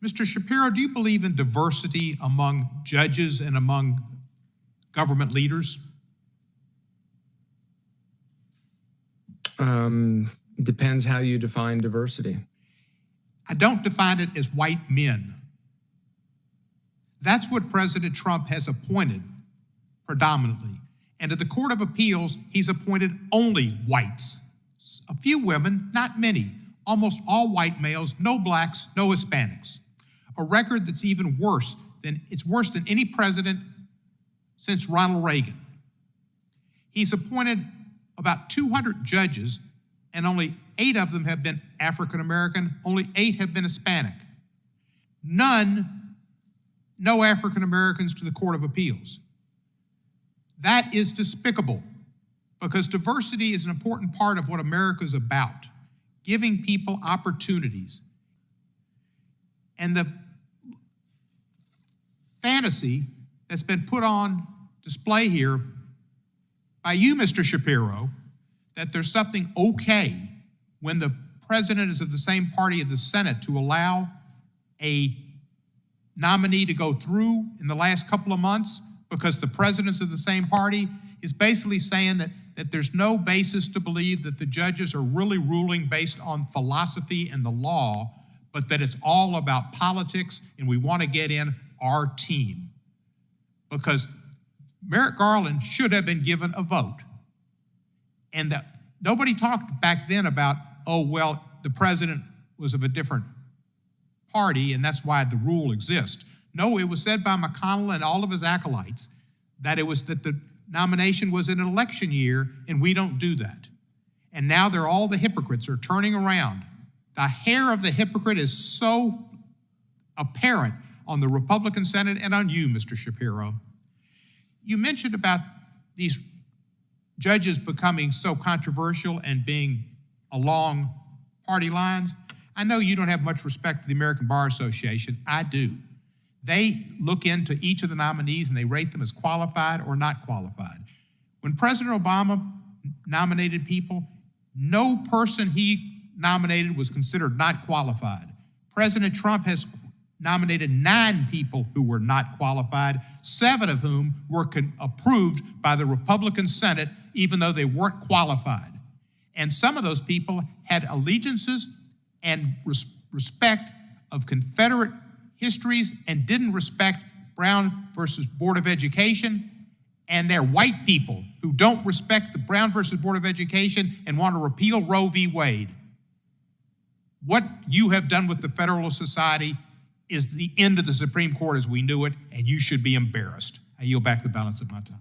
Mr. Shapiro, do you believe in diversity among judges and among government leaders? Depends how you define diversity. I don't define it as white men. That's what President Trump has appointed predominantly. And at the Court of Appeals, he's appointed only whites. A few women, not many. Almost all white males, no blacks, no Hispanics. A record that's even worse than any president since Ronald Reagan. He's appointed about 200 judges, and only 8 of them have been African American, only 8 have been Hispanic. No African Americans to the Court of Appeals. That is despicable, because diversity is an important part of what America is about, giving people opportunities. And the fantasy that's been put on display here by you, Mr. Shapiro, that there's something okay when the president is of the same party of the Senate to allow a nominee to go through in the last couple of months because the president's of the same party, is basically saying that there's no basis to believe that the judges are really ruling based on philosophy and the law, but that it's all about politics and we want to get in our team. Because Merrick Garland should have been given a vote. And nobody talked back then about, oh, well, the president was of a different party and that's why the rule exists. No, it was said by McConnell and all of his acolytes that the nomination was in an election year, and we don't do that. And now all the hypocrites are turning around. The hair of the hypocrite is so apparent on the Republican Senate and on you, Mr. Shapiro. You mentioned about these judges becoming so controversial and being along party lines. I know you don't have much respect for the American Bar Association. I do. They look into each of the nominees and they rate them as qualified or not qualified. When President Obama nominated people, no person he nominated was considered not qualified. President Trump has nominated 9 people who were not qualified, 7 of whom were approved by the Republican Senate, even though they weren't qualified. And some of those people had allegiances and respect of Confederate histories and didn't respect Brown versus Board of Education. And they're white people who don't respect the Brown versus Board of Education and want to repeal Roe v. Wade. What you have done with the Federalist Society is the end of the Supreme Court as we knew it, and you should be embarrassed. I yield back the balance of my time.